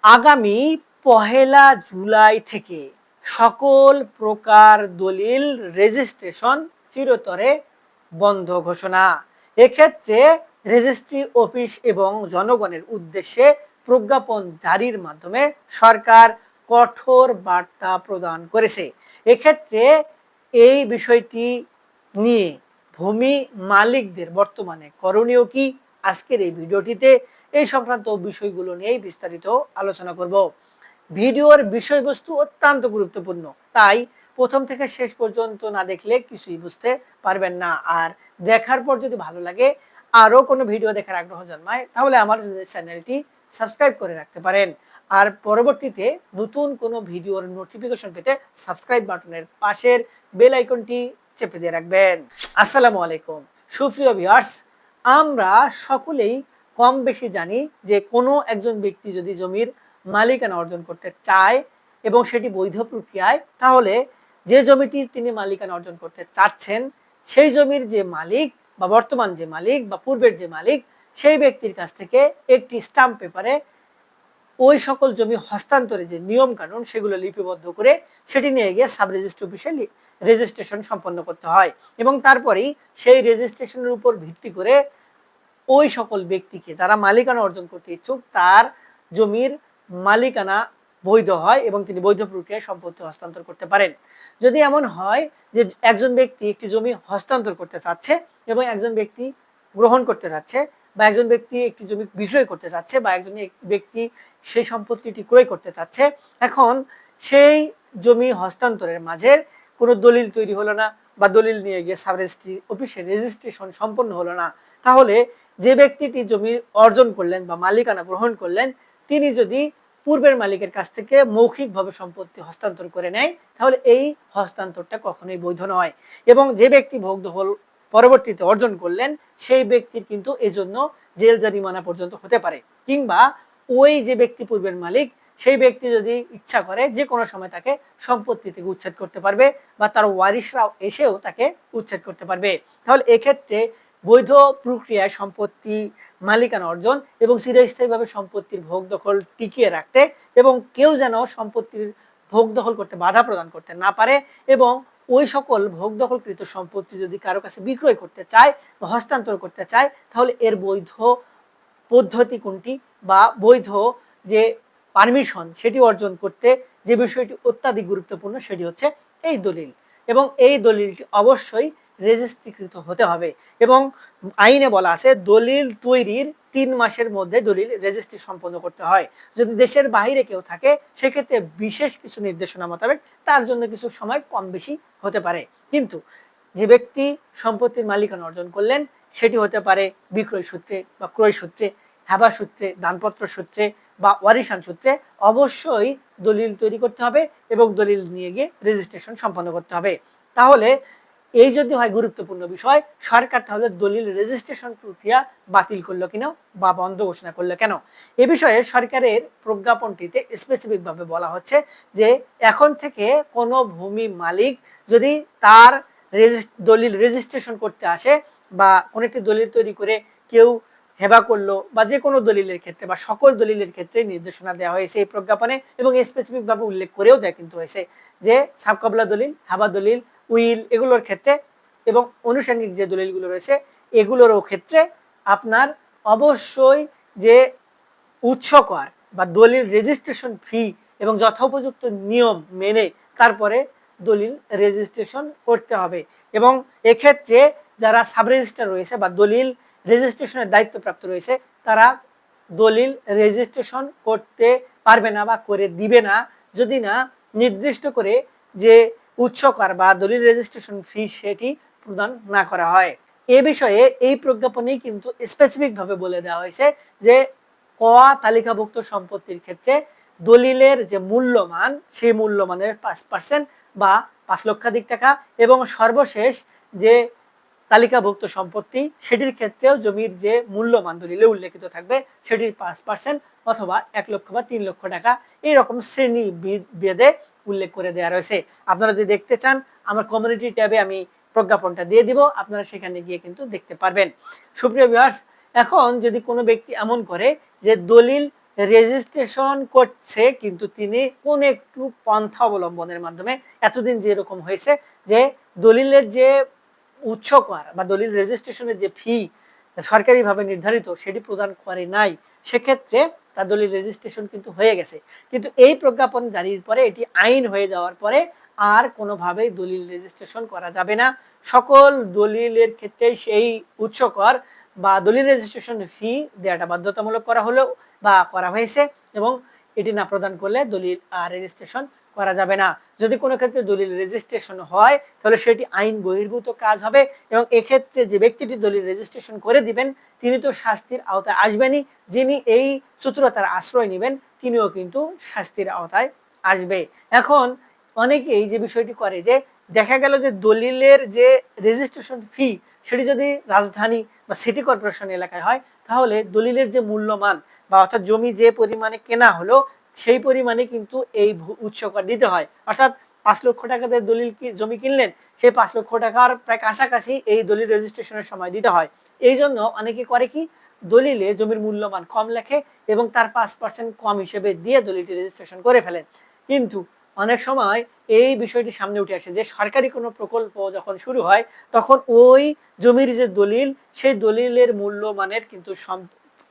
আগামী ১লা জুলাই থেকে সকল প্রকার দলিল রেজিস্ট্রেশন চিরতরে বন্ধ ঘোষণা। এক্ষেত্রে রেজিস্ট্রি অফিস এবং জনগণের উদ্দেশ্যে প্রজ্ঞাপন জারির মাধ্যমে সরকার কঠোর বার্তা প্রদান করেছে। এক্ষেত্রে এই বিষয়টি নিয়ে ভূমি মালিকদের বর্তমানে করণীয় কি, আজকের এই ভিডিওটিতে এই সংক্রান্ত বিষয়গুলো নিয়েই বিস্তারিত আলোচনা করব। ভিডিওর বিষয়বস্তু অত্যন্ত গুরুত্বপূর্ণ, তাই প্রথম থেকে শেষ পর্যন্ত না দেখলে কিছুই বুঝতে পারবেন না। আর দেখার পর যদি ভালো লাগে, আরও কোনো ভিডিও দেখার আগ্রহ জন্মায়, তাহলে আমার চ্যানেলটি সাবস্ক্রাইব করে রাখতে পারেন। আর পরবর্তীতে নতুন কোনো ভিডিওর নোটিফিকেশন পেতে সাবস্ক্রাইব বাটনের পাশের বেল আইকনটি চেপে দিয়ে রাখবেন। আসসালামু আলাইকুম সুপ্রিয় ভিউয়ার্স, আমরা সকলেই কম বেশি জানি যে কোনো একজন ব্যক্তি যদি জমির মালিকানা অর্জন করতে চায় এবং সেটি বৈধ প্রক্রিয়ায়, তাহলে যে জমিটির তিনি মালিকানা অর্জন করতে চাচ্ছেন সেই জমির যে মালিক বা বর্তমান যে মালিক বা পূর্বের যে মালিক, সেই ব্যক্তির কাছ থেকে একটি স্টাম্প পেপারে ওই সকল জমি হস্তান্তরে যে নিয়ম কানুন সেগুলো লিপিবদ্ধ করে সেটি নিয়ে গিয়ে সাব রেজিস্ট্রি অফিসে রেজিস্ট্রেশন সম্পন্ন করতে হয় এবং তারপরেই সেই রেজিস্ট্রেশনের উপর ভিত্তি করে ওই সকল ব্যক্তিকে যারা মালিকানা অর্জন করতে ইচ্ছুক তার জমির মালিকানা বৈধ হয় এবং তিনি বৈধ প্রক্রিয়ায় সম্পত্তি হস্তান্তর করতে পারেন। যদি এমন হয় যে একজন ব্যক্তি একটি জমি হস্তান্তর করতে চাচ্ছে এবং একজন ব্যক্তি গ্রহণ করতে চাচ্ছে, বা একজন ব্যক্তি একটি জমি বিক্রয় করতে চাচ্ছে, বা একজন ব্যক্তি সেই সম্পত্তিটি ক্রয় করতে চাচ্ছে, এখন সেই জমি হস্তান্তরের মাঝে কোনো দলিল তৈরি হলো না বা দলিল নিয়ে গিয়ে সাব রেজিস্ট্রি অফিসে রেজিস্ট্রেশন সম্পন্ন হলো না, তাহলে যে ব্যক্তিটি জমি অর্জন করলেন বা মালিকানা গ্রহণ করলেন, তিনি যদি পূর্বের মালিকের কাছ থেকে মৌখিকভাবে সম্পত্তি হস্তান্তর করে নেয়, তাহলে এই হস্তান্তরটা কখনোই বৈধ নয় এবং যে ব্যক্তি ভোগ দখল পরবর্তীতে অর্জন করলেন সেই ব্যক্তির কিন্তু এজন্য জেল জারিমানা পর্যন্ত হতে পারে, কিংবা ওই যে ব্যক্তি পূর্বের মালিক সেই ব্যক্তি যদি ইচ্ছা করে যে কোনো সময় তাকে সম্পত্তি থেকে উচ্ছেদ করতে পারবে বা তার ওয়ারিশরাও এসেও তাকে উচ্ছেদ করতে পারবে। তাহলে এক্ষেত্রে বৈধ প্রক্রিয়ায় সম্পত্তি মালিকানা অর্জন এবং চিরস্থায়ীভাবে সম্পত্তির ভোগ দখল টিকিয়ে রাখতে এবং কেউ যেন সম্পত্তির ভোগ দখল করতে বাধা প্রদান করতে না পারে, এবং ওই সকল ভোগ দখলকৃত সম্পত্তি যদি কারো কাছে বিক্রয় করতে চায় বা হস্তান্তর করতে চায়, তাহলে এর বৈধ পদ্ধতি কোনটি বা বৈধ যে পারমিশন সেটি অর্জন করতে যে বিষয়টি অত্যাধিক গুরুত্বপূর্ণ সেটি হচ্ছে এই দলিল, এবং এই দলিলটি অবশ্যই রেজিস্ট্রিকৃত হতে হবে এবং আইনে বলা আছে দলিল তৈরির ৩ মাসের মধ্যে দলিল রেজিস্ট্রি সম্পন্ন করতে হয়। যদি দেশের বাইরে কেউ থাকে সেক্ষেত্রে বিশেষ কিছু নির্দেশনা মোতাবেক তার জন্য কিছু সময় কম বেশি হতে পারে, কিন্তু যে ব্যক্তি সম্পত্তির মালিকানা অর্জন করলেন সেটি হতে পারে বিক্রয় সূত্রে বা ক্রয় সূত্রে, হেবা সূত্রে, দানপত্র সূত্রে বা ওয়ারিশান সূত্রে, অবশ্যই দলিল তৈরি করতে হবে এবং দলিল নিয়ে গিয়ে রেজিস্ট্রেশন সম্পন্ন করতে হবে। তাহলে এই যদি হয় গুরুত্বপূর্ণ বিষয়, সরকার তাহলে দলিল রেজিস্ট্রেশন প্রক্রিয়া বাতিল করলো কিনা বা বন্ধ ঘোষণা করলো কেন, এ বিষয়ে সরকারের প্রজ্ঞাপনটিতে স্পেসিফিকভাবে বলা হচ্ছে যে এখন থেকে কোনো ভূমি মালিক যদি তার দলিল রেজিস্ট্রেশন করতে আসে বা কোনো একটি দলিল তৈরি করে কেউ হেবা করলো বা যে কোনো দলিলের ক্ষেত্রে বা সকল দলিলের ক্ষেত্রে নির্দেশনা দেওয়া হয়েছে এই প্রজ্ঞাপনে এবং স্পেসিফিকভাবে উল্লেখ করেও দেওয়া কিন্তু হয়েছে যে সাবকবলা দলিল, হেবা দলিল, উইল এগুলোর ক্ষেত্রে এবং আনুষঙ্গিক যে দলিলগুলো রয়েছে এগুলোরও ক্ষেত্রে আপনার অবশ্যই যে উৎস কর বা দলিল রেজিস্ট্রেশন ফি এবং যথোপযুক্ত নিয়ম মেনে তারপরে দলিল রেজিস্ট্রেশন করতে হবে। এবং এক্ষেত্রে যারা সাব রেজিস্ট্রার রয়েছে বা দলিল রেজিস্ট্রেশনের দায়িত্বপ্রাপ্ত রয়েছে তারা দলিল রেজিস্ট্রেশন করতে পারবে না বা করে দিবে না যদি না নির্দিষ্ট করে যে উৎস কর বা দলিল রেজিস্ট্রেশন ফি সেটি প্রদান না করা হয়। এ বিষয়ে এই প্রজ্ঞাপনেই কিন্তু স্পেসিফিকভাবে বলে দেওয়া হয়েছে যে ক তালিকাভুক্ত সম্পত্তির ক্ষেত্রে দলিলের যে মূল্যমান সেই মূল্যমানের 5% বা 5 লক্ষাধিক টাকা, এবং সর্বশেষ যে তালিকাভুক্ত সম্পত্তি সেটির ক্ষেত্রেও জমির যে মূল্যমান দলিলে উল্লেখিত থাকবে সেটির 5% অথবা 1 লক্ষ বা 3 লক্ষ টাকা, এইরকম শ্রেণী ভেদে উল্লেখ করে দেওয়া রয়েছে। আপনারা যদি দেখতে চান আমার কমিউনিটি ট্যাবে আমি প্রজ্ঞাপনটা দিয়ে দিব, আপনারা সেখানে গিয়ে কিন্তু দেখতে পারবেন। সুপ্রিয় ভিউয়ার্স, এখন যদি কোনো ব্যক্তি এমন করে যে দলিল রেজিস্ট্রেশন করছে, কিন্তু তিনি কোন একটু পন্থা অবলম্বনের মাধ্যমে এতদিন যেরকম হয়েছে যে দলিলের যে উৎস কর বা দলিল রেজিস্ট্রেশনের যে ফি সরকারিভাবে নির্ধারিত সেটি প্রদান করে নাই, সেক্ষেত্রে তার দলিল রেজিস্ট্রেশন কিন্তু হয়ে গেছে। কিন্তু এই প্রজ্ঞাপন জারির পরে, এটি আইন হয়ে যাওয়ার পরে আর কোনোভাবেই দলিল রেজিস্ট্রেশন করা যাবে না। সকল দলিলের ক্ষেত্রেই সেই উৎস কর বা দলিল রেজিস্ট্রেশন ফি দেওয়াটা বাধ্যতামূলক করা হলো বা করা হয়েছে, এবং এটি না প্রদান করলে দলিল রেজিস্ট্রেশন করা যাবে না। যদি কোনো ক্ষেত্রে দলিল রেজিস্ট্রেশন হয় তাহলে সেটি আইন বহির্ভূত কাজ হবে, এবং এক্ষেত্রে যে ব্যক্তিটি দলিল রেজিস্ট্রেশন করে দিবেন তিনি তো শাস্তির আওতায় আসবেনই, যিনি এই চতুরতার আশ্রয় নেবেন তিনিও কিন্তু শাস্তির আওতায় আসবে। এখন অনেকেই যে বিষয়টি করে যে দেখা গেল যে দলিলের যে রেজিস্ট্রেশন ফি সেটি যদি রাজধানী বা সিটি কর্পোরেশন এলাকায় হয়, তাহলে দলিলের যে মূল্যমান বা অর্থাৎ জমি যে পরিমাণে কেনা হলো সেই পরিমাণে কিন্তু এই উৎস কর দিতে হয়। অর্থাৎ 5 লক্ষ টাকাতে দলিল জমি কিনলেন, সেই 5 লক্ষ টাকার প্রায় কাছাকাছি এই দলিল রেজিস্ট্রেশনের সময় দিতে হয়। এই জন্য অনেকে করে কি, দলিলে জমির মূল্যমান কম লেখে এবং তার 5% কম হিসেবে দিয়ে দলিলটি রেজিস্ট্রেশন করে ফেলেন। কিন্তু অনেক সময় এই বিষয়টি সামনে উঠে আসে যে সরকারি কোনো প্রকল্প যখন শুরু হয় তখন ওই জমির যে দলিল সেই দলিলের মূল্যমানের কিন্তু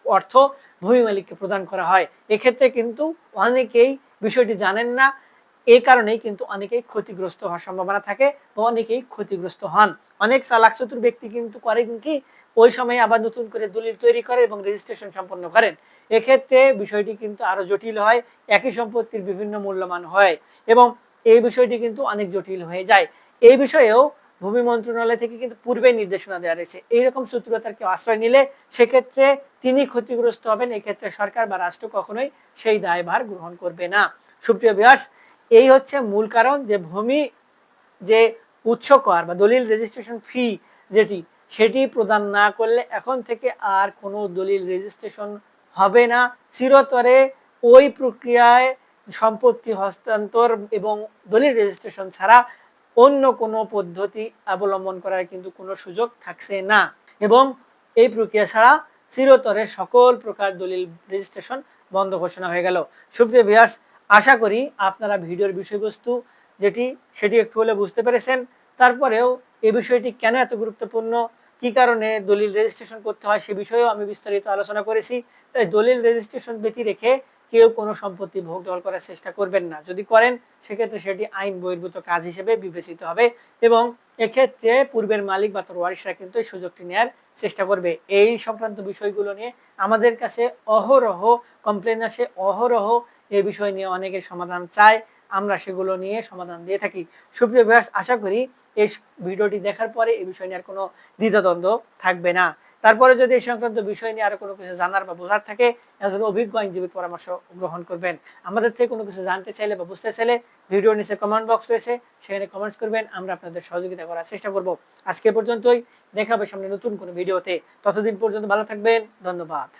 অর্থ ভূমি মালিককে প্রদান করা হয়। এক্ষেত্রে কিন্তু অনেকেই বিষয়টি জানেন না, এই কারণেই কিন্তু অনেকেই ক্ষতিগ্রস্ত হওয়ার সম্ভাবনা থাকে বা অনেকেই ক্ষতিগ্রস্ত হন। অনেক চালাক চতুর ব্যক্তি কিন্তু করেন কি, ওই সময় আবার নতুন করে দলিল তৈরি করে এবং রেজিস্ট্রেশন সম্পন্ন করেন। এক্ষেত্রে বিষয়টি কিন্তু আরো জটিল হয়, একই সম্পত্তির বিভিন্ন মূল্যমান হয় এবং এই বিষয়টি কিন্তু অনেক জটিল হয়ে যায়। এই বিষয়েও ভূমি মন্ত্রণালয় থেকে কিন্তু পূর্বে নির্দেশনা দেওয়া রয়েছে, এইরকম চতুরতার কেউ আশ্রয় নিলে সেক্ষেত্রে তিনি ক্ষতিগ্রস্ত হবেন, এক্ষেত্রে সরকার বা রাষ্ট্র কখনোই সেই দায়ভার গ্রহণ করবে না। সুপ্রিয় ভিউয়ার্স, এই হচ্ছে মূল কারণ যে ভূমি যে উৎস কর বা দলিল রেজিস্ট্রেশন ফি যেটি সেটি প্রদান না করলে এখন থেকে আর কোনো দলিল রেজিস্ট্রেশন হবে না। চিরতরে ওই প্রক্রিয়ায় সম্পত্তি হস্তান্তর এবং দলিল রেজিস্ট্রেশন ছাড়া অন্য কোনো পদ্ধতি অবলম্বন করার কিন্তু কোনো সুযোগ থাকছে না, এবং এই প্রক্রিয়া ছাড়া চিরতরে সকল প্রকার দলিল রেজিস্ট্রেশন বন্ধ ঘোষণা হয়ে গেল। সুপ্রিয় ভিউয়ার্স, আশা করি আপনারা ভিডিওর বিষয়বস্তু যেটি সেটি একটু হলে বুঝতে পেরেছেন। তারপরেও এই বিষয়টি কেন এত গুরুত্বপূর্ণ, কি কারণে দলিল রেজিস্ট্রেশন করতে হয় সে বিষয়েও আমি বিস্তারিত আলোচনা করেছি। তাই দলিল রেজিস্ট্রেশন ব্যতি রেখে কেউ কোনো সম্পত্তি ভোগ দখল করার চেষ্টা করবেন না। যদি করেন সেক্ষেত্রে সেটি আইন বহির্ভূত কাজ হিসেবে বিবেচিত হবে, এবং এক্ষেত্রে পূর্বের মালিক বা তার ওয়ারিশরা কিন্তু এই সুযোগটি নেওয়ার চেষ্টা করবে। এই সংক্রান্ত বিষয়গুলো নিয়ে আমাদের কাছে অহরহ কমপ্লেন আসে, অহরহ এই বিষয় নিয়ে অনেকে সমাধান চায়, আমরা সেগুলো নিয়ে সমাধান দিয়ে থাকি। সুপ্রিয় ভিউয়ার্স, আশা করি এই ভিডিওটি দেখার পরে এই বিষয় নিয়ে আর কোনো দ্বিধাদ্বন্দ্ব থাকবে না। তারপরে যদি এই সংক্রান্ত বিষয় নিয়ে আরো কোনো কিছু জানার বা বোঝার থাকে, একজন অভিজ্ঞ আইনজীবীর পরামর্শ গ্রহণ করবেন। আমাদের থেকে কোনো কিছু জানতে চাইলে বা বুঝতে চাইলে ভিডিওর নিচে কমেন্ট বক্স রয়েছে, সেখানে কমেন্টস করবেন, আমরা আপনাদের সহযোগিতা করার চেষ্টা করব। আজকে পর্যন্তই, দেখা হবে সামনে নতুন কোনো ভিডিওতে। ততদিন পর্যন্ত ভালো থাকবেন, ধন্যবাদ।